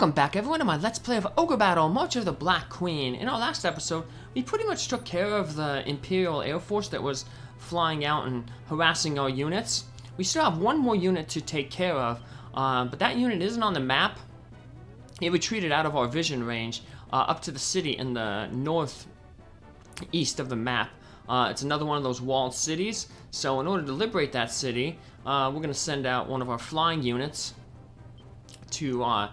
Welcome back everyone to my Let's Play of Ogre Battle, March of the Black Queen. In our last episode, we pretty much took care of the Imperial Air Force that was flying out and harassing our units. We still have one more unit to take care of, but that unit isn't on the map. It retreated out of our vision range up to the city in the northeast of the map. It's another one of those walled cities, so in order to liberate that city, we're going to send out one of our flying units to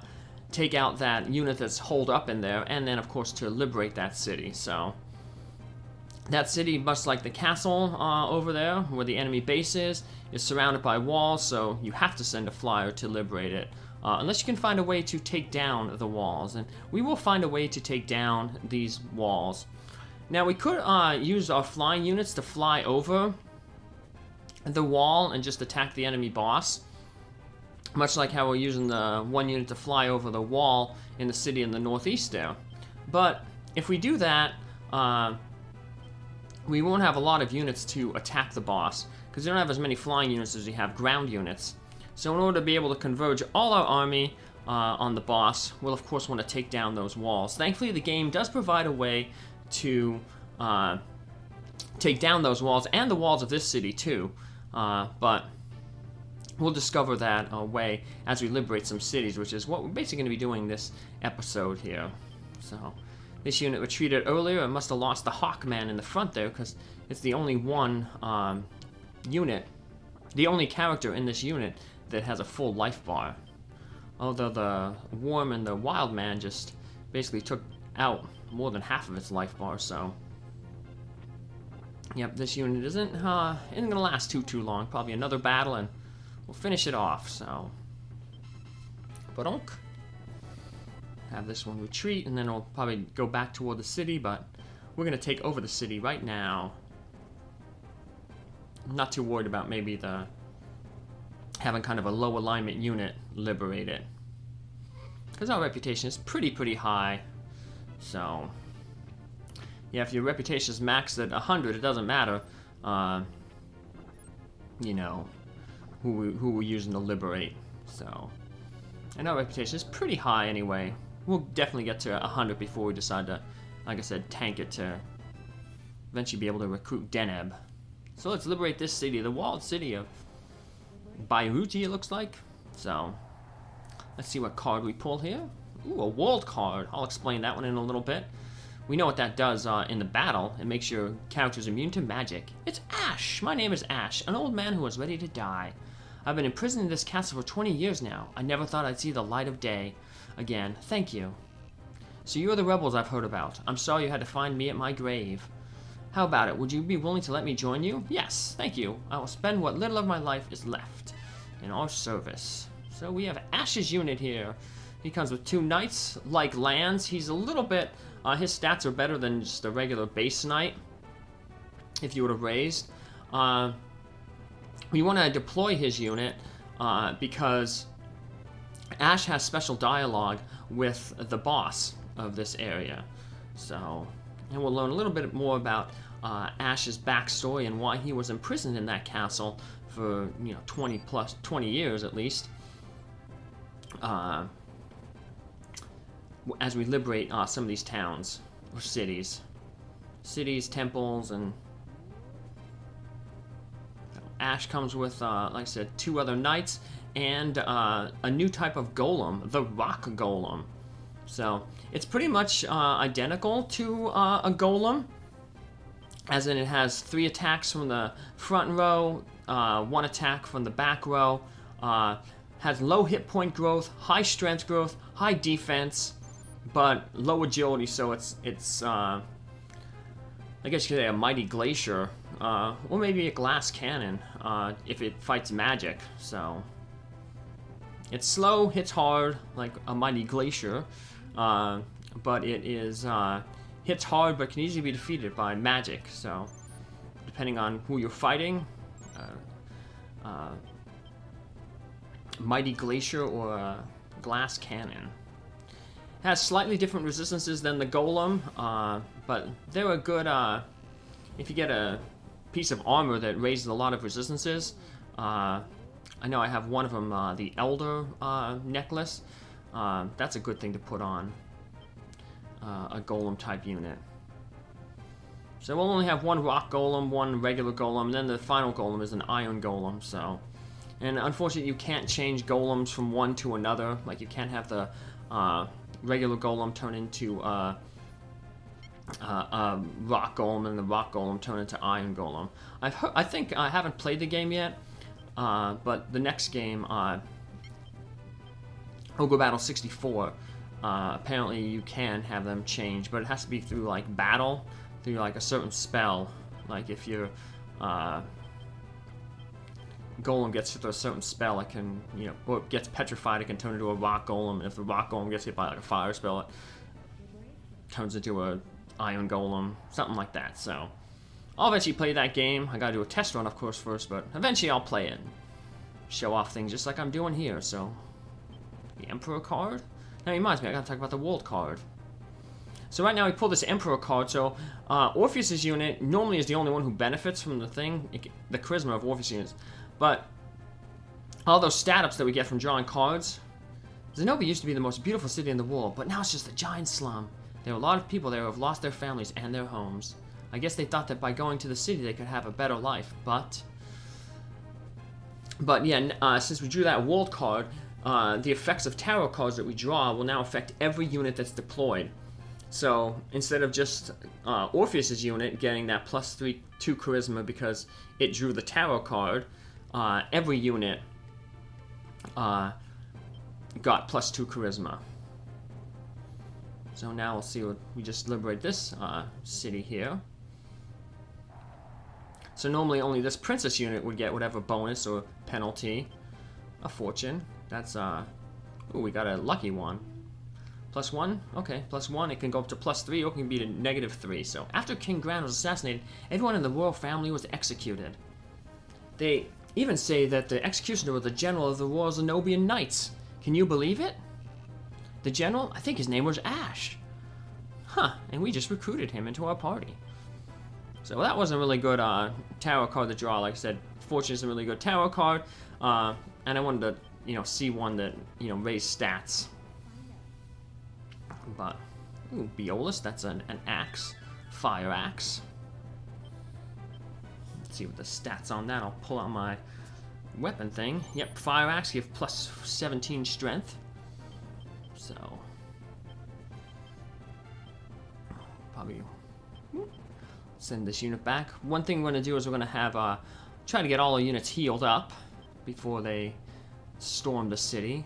take out that unit that's holed up in there, and then of course to liberate that city. So that city, much like the castle over there where the enemy base is surrounded by walls, so you have to send a flyer to liberate it, unless you can find a way to take down the walls, and we will find a way to take down these walls. Now we could use our flying units to fly over the wall and just attack the enemy boss, much like how we're using the one unit to fly over the wall in the city in the northeast there. But if we do that, we won't have a lot of units to attack the boss, because we don't have as many flying units as we have ground units. So in order to be able to converge all our army on the boss, we'll of course want to take down those walls. Thankfully the game does provide a way to take down those walls, and the walls of this city too, but we'll discover that way as we liberate some cities, which is what we're basically going to be doing this episode here. So this unit retreated earlier and must have lost the Hawkman in the front there, because it's the only one unit, the only character in this unit that has a full life bar. Although the Worm and the Wild Man just basically took out more than half of its life bar, so yep, this unit isn't gonna last too long. Probably another battle and we'll finish it off. So have this one retreat, and then we'll probably go back toward the city, but we're gonna take over the city right now. I'm not too worried about maybe having kind of a low alignment unit liberate it, because our reputation is pretty high. So yeah, if your reputation is maxed at 100, it doesn't matter, you know, who we're using to liberate. So, and our reputation is pretty high anyway. We'll definitely get to 100 before we decide to, like I said, tank it to eventually be able to recruit Deneb. So let's liberate this city, the walled city of Bairuti, it looks like. So let's see what card we pull here. Ooh, a world card. I'll explain that one in a little bit. We know what that does in the battle. It makes your characters immune to magic. It's Ash! My name is Ash, an old man who was ready to die. I've been imprisoned in this castle for 20 years now. I never thought I'd see the light of day again. Thank you. So you're the rebels I've heard about. I'm sorry you had to find me at my grave. How about it? Would you be willing to let me join you? Yes, thank you. I will spend what little of my life is left in our service. So we have Ash's unit here. He comes with 2 knights, like lands. He's a little bit, his stats are better than just a regular base knight, if you would have raised. We want to deploy his unit because Ash has special dialogue with the boss of this area. So, and we'll learn a little bit more about Ash's backstory and why he was imprisoned in that castle for, 20 years at least. As we liberate some of these towns or cities, temples, and Ash comes with, like I said, 2 other knights and a new type of golem, the rock golem. So it's pretty much identical to a golem, as in it has 3 attacks from the front row, 1 attack from the back row, has low hit point growth, high strength growth, high defense, but low agility, so it's I guess you could say a mighty glacier, or maybe a glass cannon, if it fights magic. So it's slow, hits hard like a mighty glacier, but it is hits hard but can easily be defeated by magic. So depending on who you're fighting, mighty glacier or a glass cannon. Has slightly different resistances than the golem, but they're a good, if you get a piece of armor that raises a lot of resistances. I know I have one of them, the Elder necklace. That's a good thing to put on a golem type unit. So we'll only have one rock golem, one regular golem, and then the final golem is an iron golem. So, and unfortunately, you can't change golems from one to another. Like, you can't have the regular golem turn into a rock golem and the rock golem turn into iron golem. I think I haven't played the game yet, but the next game, Ogre Battle 64, apparently you can have them change, but it has to be through like battle, through like a certain spell. Like if your golem gets hit with a certain spell, it can, or it gets petrified, it can turn into a rock golem. And if the rock golem gets hit by like a fire spell, it turns into a iron golem, something like that. So I'll eventually play that game. I gotta do a test run, of course, first, but eventually I'll play it, show off things just like I'm doing here. So the Emperor card. Now, it reminds me, I gotta talk about the World card. So right now we pull this Emperor card. So Orpheus's unit normally is the only one who benefits from the thing, the charisma of Orpheus units. But all those stat ups that we get from drawing cards. Zenobia used to be the most beautiful city in the world, but now it's just a giant slum. There are a lot of people there who have lost their families and their homes. I guess they thought that by going to the city they could have a better life, but yeah, since we drew that World card, the effects of tarot cards that we draw will now affect every unit that's deployed. So instead of just Orpheus's unit getting that +2 charisma because it drew the tarot card, every unit got +2 charisma. So now we'll see what we just liberate this city here. So normally only this princess unit would get whatever bonus or penalty. A fortune. That's ooh, we got a lucky one. +1? Okay, +1. It can go up to +3 or it can be to -3. So after King Gran was assassinated, everyone in the royal family was executed. They even say that the executioner was the general of the Royal Zenobian Knights. Can you believe it? The general? I think his name was Ash. Huh, and we just recruited him into our party. So that wasn't a really good tarot card to draw. Like I said, Fortune is a really good tarot card. And I wanted to, see one that, raised stats. But, ooh, Beolus, that's an axe. Fire axe. Let's see what the stats on that. I'll pull out my weapon thing. Yep, fire axe, give +17 strength. So, probably send this unit back. One thing we're going to do is we're going to have, try to get all the units healed up before they storm the city.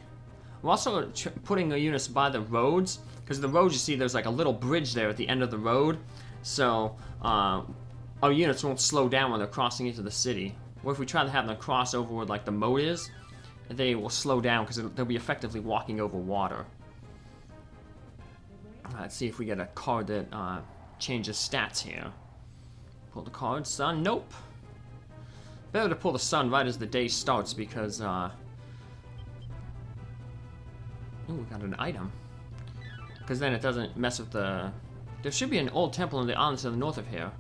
We're also putting the units by the roads, because the roads, you see, there's like a little bridge there at the end of the road, so our units won't slow down when they're crossing into the city. Or if we try to have them cross over where like the moat is, they will slow down because they'll be effectively walking over water. Let's see if we get a card that changes stats here. Pull the card. Sun. Nope. Better to pull the sun right as the day starts because ooh, we got an item. Because then it doesn't mess with the... There should be an old temple in the island to the north of here.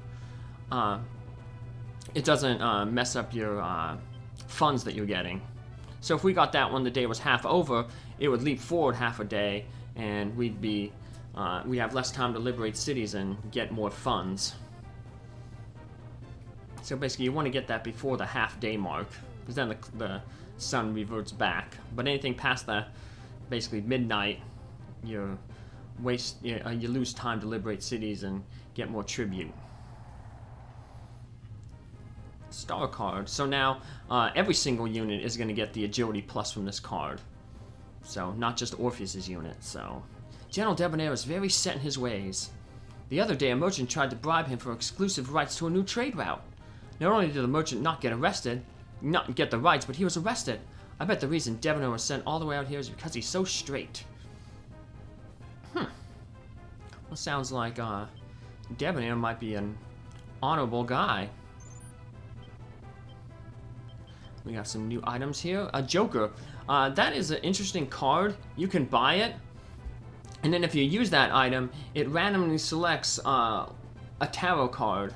It doesn't mess up your funds that you're getting. So if we got that when the day was half over, it would leap forward half a day, and we'd have less time to liberate cities and get more funds. So basically, you want to get that before the half-day mark, because then the sun reverts back. But anything past the basically midnight, you lose time to liberate cities and get more tribute. Star card. So now every single unit is going to get the agility plus from this card. So not just Orpheus's unit. So General Debonair is very set in his ways. The other day, a merchant tried to bribe him for exclusive rights to a new trade route. Not only did the merchant not get the rights, but he was arrested. I bet the reason Debonair was sent all the way out here is because he's so straight. Well, sounds like Debonair might be an honorable guy. We got some new items here. A Joker. That is an interesting card. You can buy it, and then if you use that item, it randomly selects a tarot card,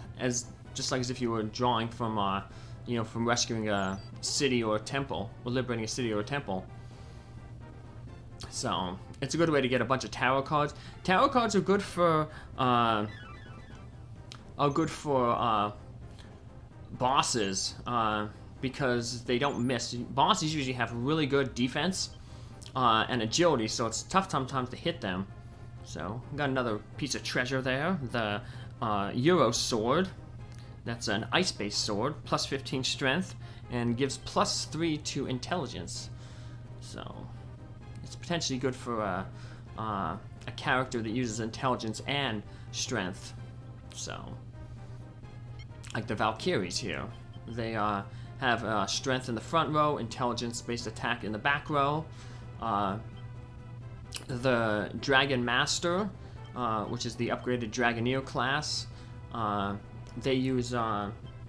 just like as if you were drawing from, from rescuing a city or a temple, or liberating a city or a temple. So it's a good way to get a bunch of tarot cards. Tarot cards are good for bosses because they don't miss. Bosses usually have really good defense and agility, so it's tough sometimes to hit them. So we got another piece of treasure there. The Euro sword. That's an ice-based sword, plus 15 strength, and gives plus 3 to intelligence. So it's potentially good for a character that uses intelligence and strength. So, like the Valkyries here, they have strength in the front row, intelligence-based attack in the back row. The Dragon Master, which is the upgraded Dragoneer class, they use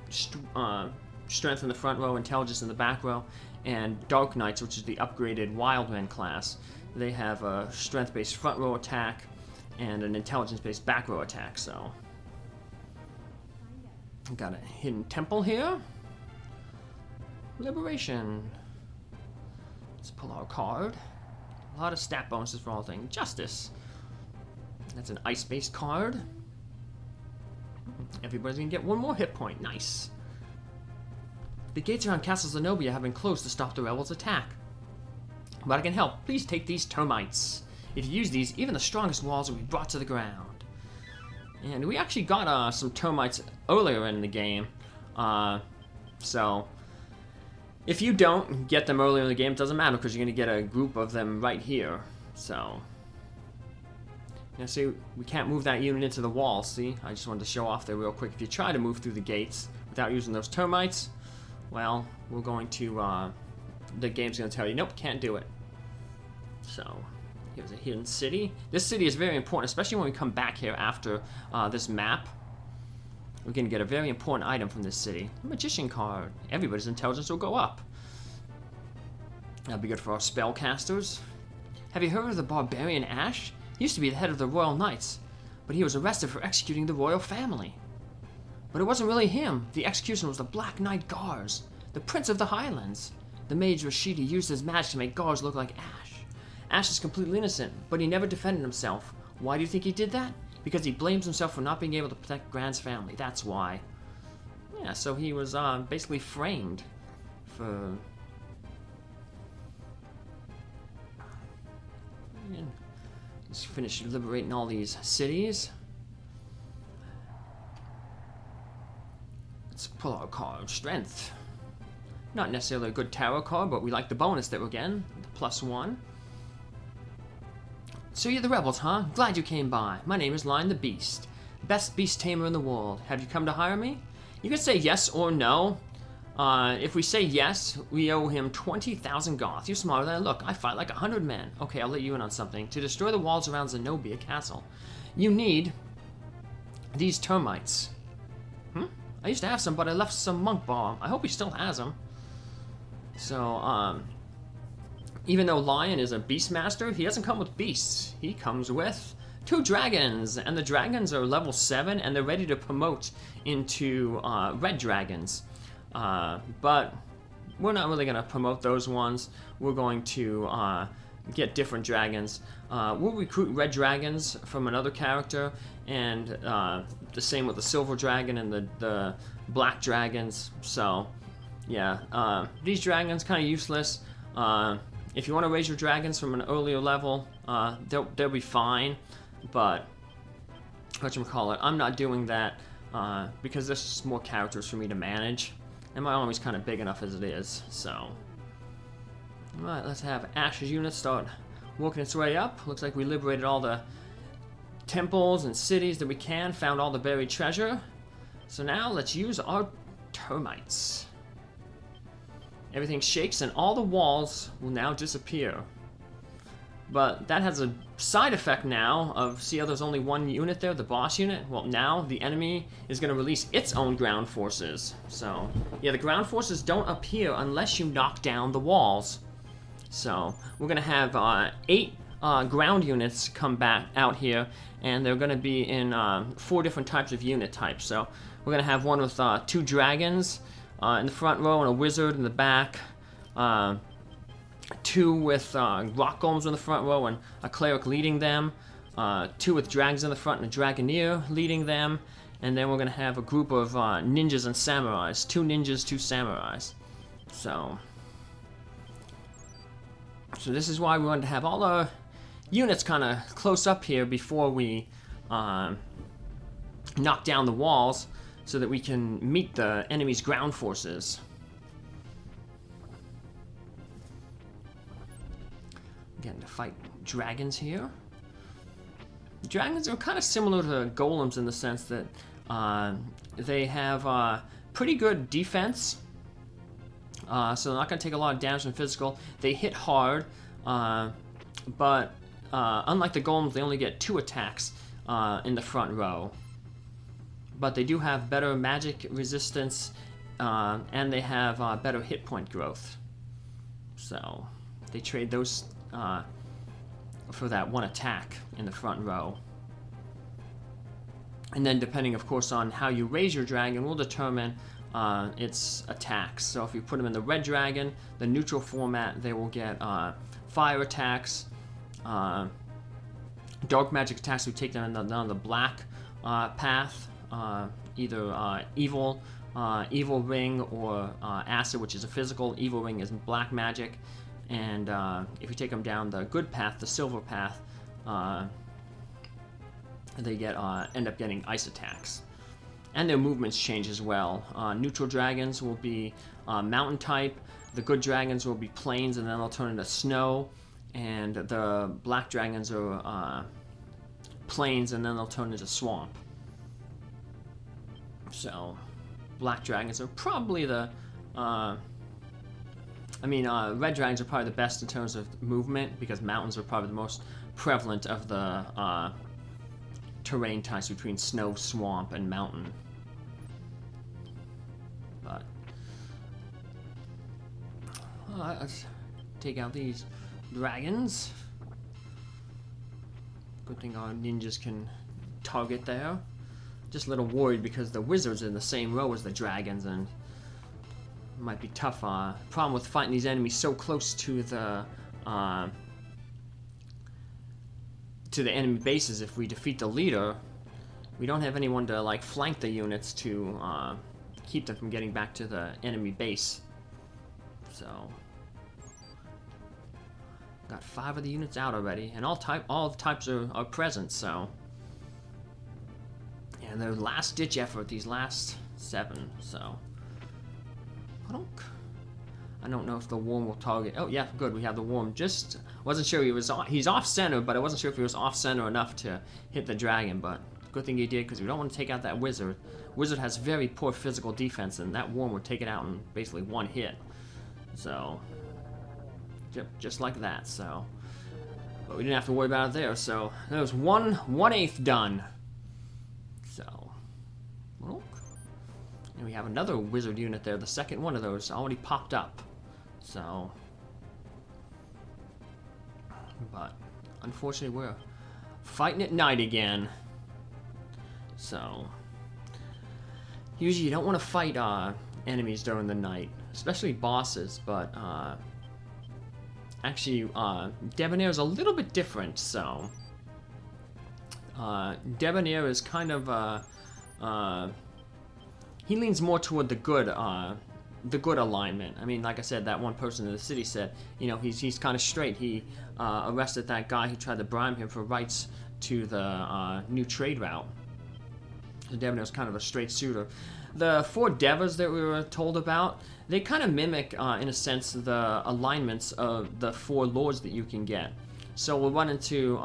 strength in the front row, intelligence in the back row, and Dark Knights, which is the upgraded Wildman class. They have a strength-based front row attack and an intelligence-based back row attack. So, got a hidden temple here. Liberation. Let's pull our card. A lot of stat bonuses for all things. Justice. That's an ice-based card. Everybody's gonna get one more hit point. Nice. The gates around Castle Zenobia have been closed to stop the rebels' attack. But I can help. Please take these termites. If you use these, even the strongest walls will be brought to the ground. And we actually got some termites earlier in the game. So if you don't get them earlier in the game, it doesn't matter because you're gonna get a group of them right here. So. Now see, we can't move that unit into the wall, see? I just wanted to show off there real quick. If you try to move through the gates without using those termites, well, we're going to, the game's going to tell you, nope, can't do it. So, here's a hidden city. This city is very important, especially when we come back here after this map. We're going to get a very important item from this city. A magician card. Everybody's intelligence will go up. That'll be good for our spellcasters. Have you heard of the barbarian Ash? He used to be the head of the Royal Knights, but he was arrested for executing the royal family. But it wasn't really him. The executioner was the Black Knight Gars, the Prince of the Highlands. The mage Rashidi used his magic to make Gars look like Ash. Ash is completely innocent, but he never defended himself. Why do you think he did that? Because he blames himself for not being able to protect Grand's family. That's why. Yeah, so he was basically framed for... Yeah. Let's finish liberating all these cities. Let's pull our card. Strength. Not necessarily a good tarot card, but we like the bonus that we're getting. The +1. So you're the rebels, huh? Glad you came by. My name is Lion the Beast. Best beast tamer in the world. Have you come to hire me? You can say yes or no. If we say yes, we owe him 20,000 Goth. You're smarter than I look. I fight like 100 men. Okay, I'll let you in on something. To destroy the walls around Zenobia Castle, you need these termites. I used to have some, but I left some monk bomb. I hope he still has them. So, even though Lion is a beastmaster, he doesn't come with beasts. He comes with 2 dragons, and the dragons are level 7, and they're ready to promote into red dragons. But we're not really going to promote those ones. We're going to get different dragons. We'll recruit red dragons from another character, and the same with the silver dragon and the black dragons. So, yeah, these dragons kind of useless. If you want to raise your dragons from an earlier level, they'll be fine. But whatchamacallit, I'm not doing that because there's just more characters for me to manage. And my army's kind of big enough as it is, so. Alright, let's have Ash's unit start working its way up. Looks like we liberated all the temples and cities that we can, found all the buried treasure. So now let's use our termites. Everything shakes and all the walls will now disappear. But that has a side effect now of, see how there's only one unit there, the boss unit? Well, now the enemy is going to release its own ground forces. So, yeah, the ground forces don't appear unless you knock down the walls. So, we're going to have 8 ground units come back out here, and they're going to be in 4 different types of unit types. So, we're going to have one with 2 dragons in the front row and a wizard in the back. 2 with rock golems in the front row and a cleric leading them, 2 with dragons in the front and a dragoneer leading them, and then we're going to have a group of ninjas and samurais, 2 ninjas, 2 samurais. So this is why we wanted to have all our units kind of close up here before we knock down the walls, so that we can meet the enemy's ground forces. Getting to fight dragons here. Dragons are kind of similar to golems in the sense that they have pretty good defense, so they're not going to take a lot of damage from physical. They hit hard, but unlike the golems, they only get 2 attacks in the front row. But they do have better magic resistance, and they have better hit point growth. So they trade those for that 1 attack in the front row. And then depending, of course, on how you raise your dragon will determine its attacks. So if you put them in the red dragon, the neutral format, they will get fire attacks, dark magic attacks. We take them on the black path, either evil ring, or acid, which is a physical. Evil ring is black magic. And if you take them down the good path, the silver path, they end up getting ice attacks. And their movements change as well. Neutral dragons will be mountain type. The good dragons will be plains, and then they'll turn into snow. And the black dragons are plains, and then they'll turn into swamp. So, black dragons are probably the... red dragons are probably the best in terms of movement, because mountains are probably the most prevalent of the terrain types between snow, swamp, and mountain. But let's take out these dragons. Good thing our ninjas can target there. Just a little worried because the wizards are in the same row as the dragons, and might be tough. Problem with fighting these enemies so close to the enemy bases. If we defeat the leader, we don't have anyone to like flank the units to keep them from getting back to the enemy base. So got 5 of the units out already, and all types are present. So yeah, their last ditch effort, these last 7. So. I don't know if the worm will target. Oh yeah, good. We have the worm. Just wasn't sure he's off center, but I wasn't sure if he was off center enough to hit the dragon. But good thing he did, because we don't want to take out that wizard. Wizard has very poor physical defense, and that worm would take it out in basically 1 hit. So just like that. So, but we didn't have to worry about it there. So that was 1/8 done. So. Well, and we have another wizard unit there. The second one of those already popped up. So, but unfortunately we're fighting at night again. So, usually you don't want to fight enemies during the night, especially bosses. But actually, Debonair is a little bit different. So, Debonair is kind of he leans more toward the good alignment. I mean, like I said, that one person in the city said, you know, he's kind of straight. He arrested that guy who tried to bribe him for rights to the new trade route. So Debonair was kind of a straight shooter. The 4 devas that we were told about, they kind of mimic, in a sense, the alignments of the 4 lords that you can get. So we'll run into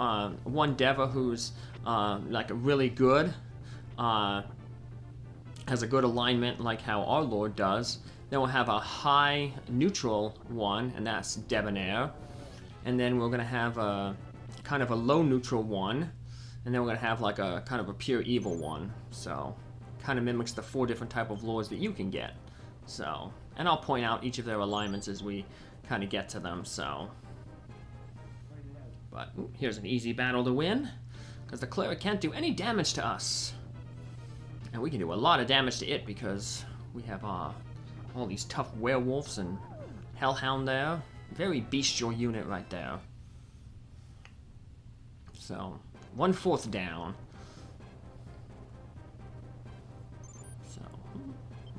one deva who's like really good. Has a good alignment like how our Lord does. Then we'll have a high neutral one, and that's Debonair. And then we're going to have a kind of a low neutral one. And then we're going to have like a kind of a pure evil one. So kind of mimics the 4 different type of lords that you can get. So, and I'll point out each of their alignments as we kind of get to them. So, but here's an easy battle to win, because the cleric can't do any damage to us. And we can do a lot of damage to it because we have all these tough werewolves and hellhound there. very bestial unit right there. So, 1/4 down. So,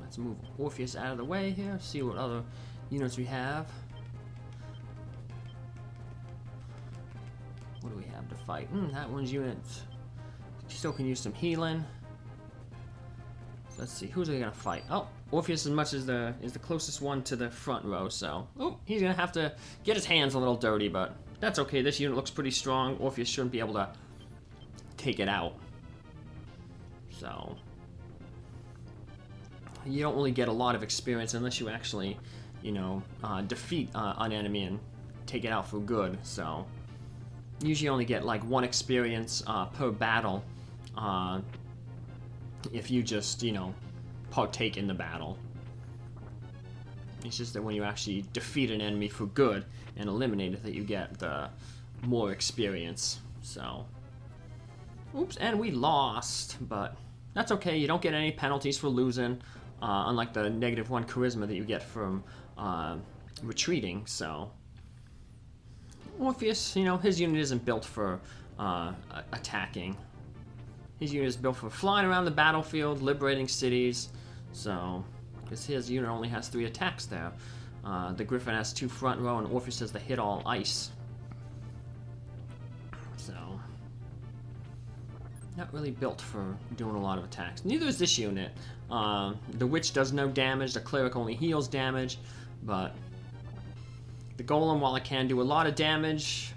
let's move Orpheus out of the way here, see what other units we have. What do we have to fight? That one's units. Still can use some healing. So let's see, who's he gonna fight? Oh, Orpheus as much as is the closest one to the front row, so he's gonna have to get his hands a little dirty, but that's okay. This unit looks pretty strong. Orpheus shouldn't be able to take it out. So you don't really get a lot of experience unless you actually, defeat an enemy and take it out for good. So usually only get like 1 experience per battle if you just, partake in the battle. It's just that when you actually defeat an enemy for good and eliminate it that you get the more experience. So, oops, and we lost, but that's okay. You don't get any penalties for losing, unlike the -1 charisma that you get from retreating. So Orpheus, his unit isn't built for attacking. His unit is built for flying around the battlefield, liberating cities. So, because his unit only has 3 attacks there. The Griffin has 2 front row, and Orpheus has the hit all ice. So, not really built for doing a lot of attacks. Neither is this unit. The Witch does no damage, the Cleric only heals damage, but the Golem, while it can do a lot of damage,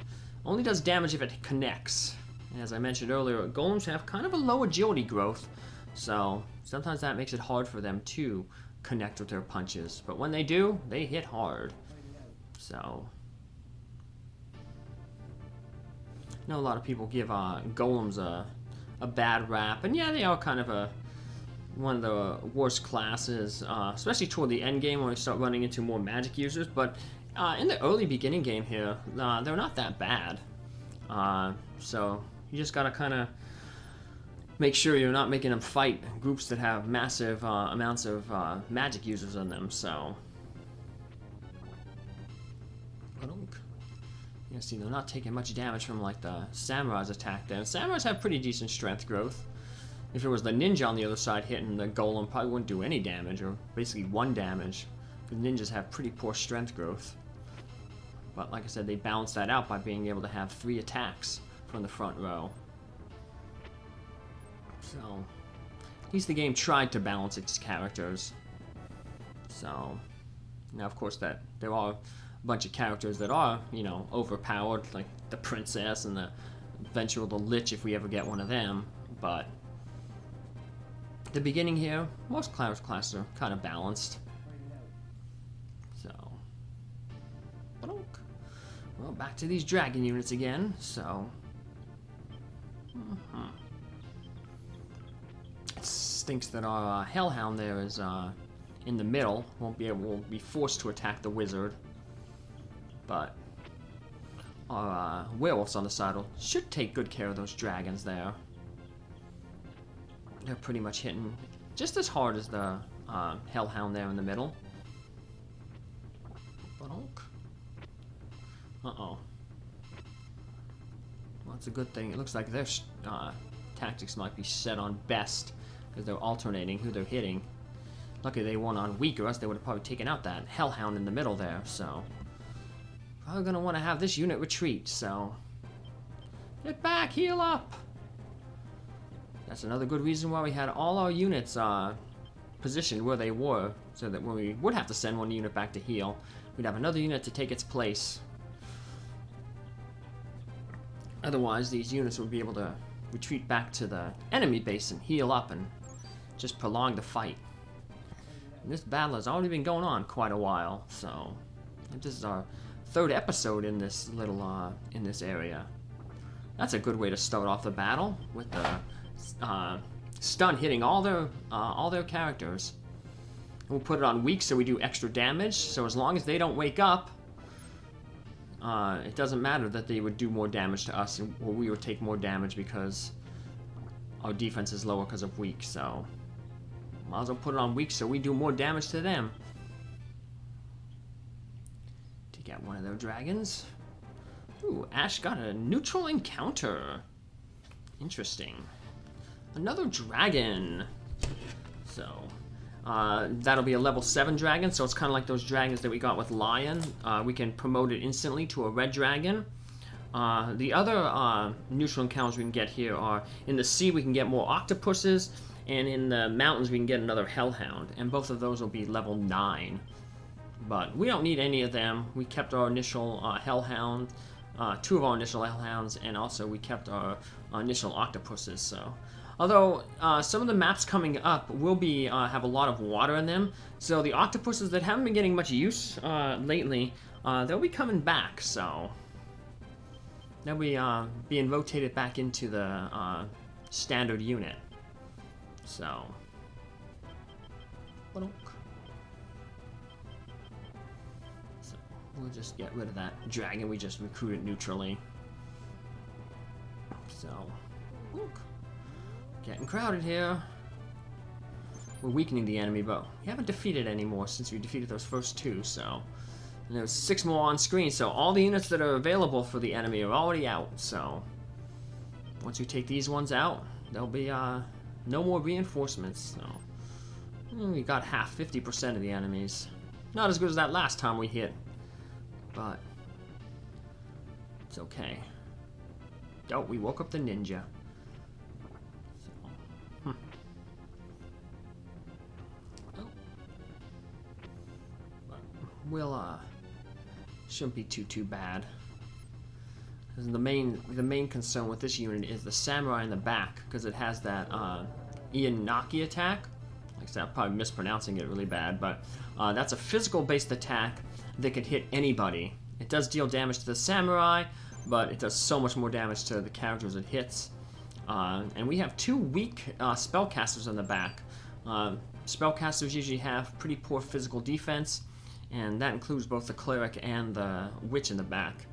only does damage if it connects. And as I mentioned earlier, Golems have kind of a low agility growth, so sometimes that makes it hard for them to connect with their punches. But when they do, they hit hard. So, I know a lot of people give Golems a bad rap, and yeah, they are kind of one of the worst classes, especially toward the end game when we start running into more magic users. But in the early beginning game here, they're not that bad. So you just gotta kind of make sure you're not making them fight groups that have massive amounts of magic users in them. So, see, they're not taking much damage from like the Samurai's attack there. Samurais have pretty decent strength growth. If it was the ninja on the other side hitting the golem, probably wouldn't do any damage, or basically 1 damage. Because ninjas have pretty poor strength growth. But like I said, they balance that out by being able to have 3 attacks from the front row. So, at least the game tried to balance its characters. So, now of course that there are a bunch of characters that are, overpowered, like the princess and eventually the lich if we ever get one of them. But the beginning here, most classes are kind of balanced. So, well, back to these dragon units again. So, it stinks that our hellhound there is in the middle. Won't be forced to attack the wizard. But our werewolves on the side should take good care of those dragons there. They're pretty much hitting just as hard as the hellhound there in the middle. Uh-oh. Well, it's a good thing. It looks like their tactics might be set on best, because they're alternating who they're hitting. Luckily they weren't on weak, or else they would have probably taken out that hellhound in the middle there, so. Probably gonna want to have this unit retreat, so. Get back, heal up! That's another good reason why we had all our units positioned where they were, so that when we would have to send one unit back to heal, we'd have another unit to take its place. Otherwise, these units would be able to retreat back to the enemy base and heal up and just prolong the fight. And this battle has already been going on quite a while, so this is our 3rd episode in this little in this area. That's a good way to start off the battle, with the stun hitting all their characters. We'll put it on weak so we do extra damage. So as long as they don't wake up, it doesn't matter that they would do more damage to us, or we would take more damage because our defense is lower because of weak. So might as well put it on weak so we do more damage to them. To take out one of their dragons. Ooh, Ash got a neutral encounter. Interesting. Another dragon. So, that'll be a level 7 dragon, so it's kind of like those dragons that we got with Lion. We can promote it instantly to a red dragon. The other neutral encounters we can get here are, in the sea we can get more octopuses, and in the mountains we can get another hellhound, and both of those will be level 9. But we don't need any of them. We kept our initial hellhound, 2 of our initial hellhounds, and also we kept our initial octopuses. So, although some of the maps coming up will be have a lot of water in them, so the octopuses that haven't been getting much use lately, they'll be coming back. So they'll be being rotated back into the standard unit. So, we'll just get rid of that dragon we just recruited neutrally. So, getting crowded here. We're weakening the enemy, but we haven't defeated any more since we defeated those first 2, so... And there's 6 more on screen, so all the units that are available for the enemy are already out, so... Once we take these ones out, there'll be, no more reinforcements, so... We got half, 50% of the enemies. Not as good as that last time we hit. But it's okay. Oh, we woke up the ninja. So, oh. But we'll shouldn't be too bad. The main concern with this unit is the samurai in the back, because it has that Ianaki attack. Like I said, I'm probably mispronouncing it really bad, but that's a physical-based attack that can hit anybody. It does deal damage to the samurai, but it does so much more damage to the characters it hits. And we have 2 weak spellcasters in the back. Spellcasters usually have pretty poor physical defense, and that includes both the cleric and the witch in the back.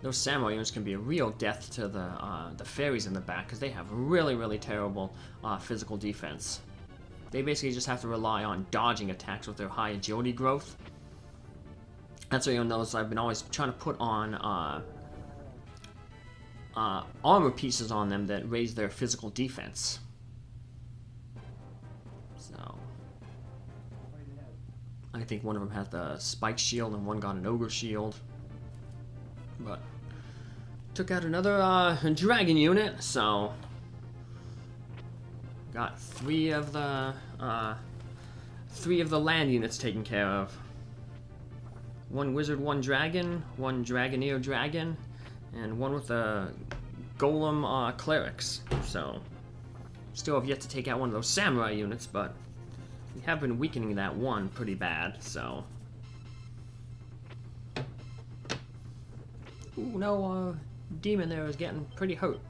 Those samurai units can be a real death to the fairies in the back, because they have really terrible physical defense. They basically just have to rely on dodging attacks with their high agility growth. That's why you'll notice I've been always trying to put on armor pieces on them that raise their physical defense. So, I think one of them has the spike shield and one got an ogre shield. But took out another dragon unit, so got 3 of the land units taken care of. 1 wizard, 1 dragon, 1 dragoneer dragon, and 1 with the golem clerics. So, still have yet to take out one of those samurai units, but we have been weakening that one pretty bad, so... Ooh, no, demon there is getting pretty hurt.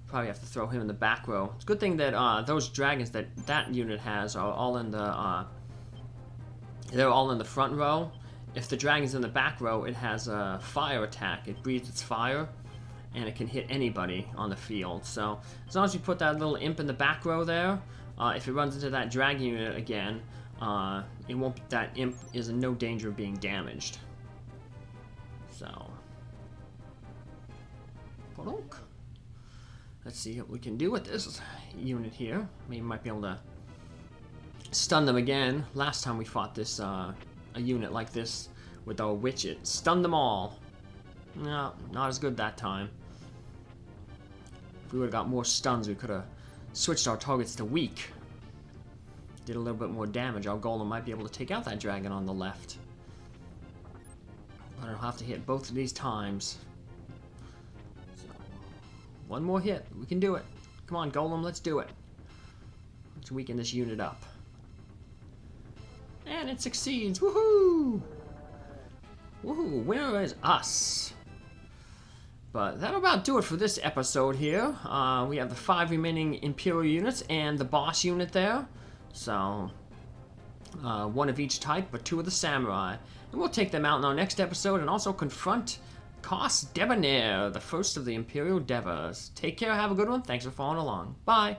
Probably have to throw him in the back row. It's a good thing that those dragons that unit has are all in the they're all in the front row. If the dragon's in the back row, it has a fire attack. It breathes its fire, and it can hit anybody on the field. So as long as you put that little imp in the back row there, if it runs into that dragon unit again, it won't. That imp is in no danger of being damaged. So, let's see what we can do with this unit here. Maybe we might be able to stun them again. Last time we fought this, a unit like this with our witch, it stunned them all. No, not as good that time. If we would have got more stuns, we could have switched our targets to weak. Did a little bit more damage. Our golem might be able to take out that dragon on the left. But I'll have to hit both of these times. So, 1 more hit. We can do it. Come on, golem, let's do it. Let's weaken this unit up. And it succeeds. Woohoo! Woohoo! Winner is us. But that'll about do it for this episode here. We have the 5 remaining Imperial units and the boss unit there. So, 1 of each type, but 2 of the samurai. And we'll take them out in our next episode and also confront Kaus Debonair, the first of the Imperial Devas. Take care, have a good one. Thanks for following along. Bye!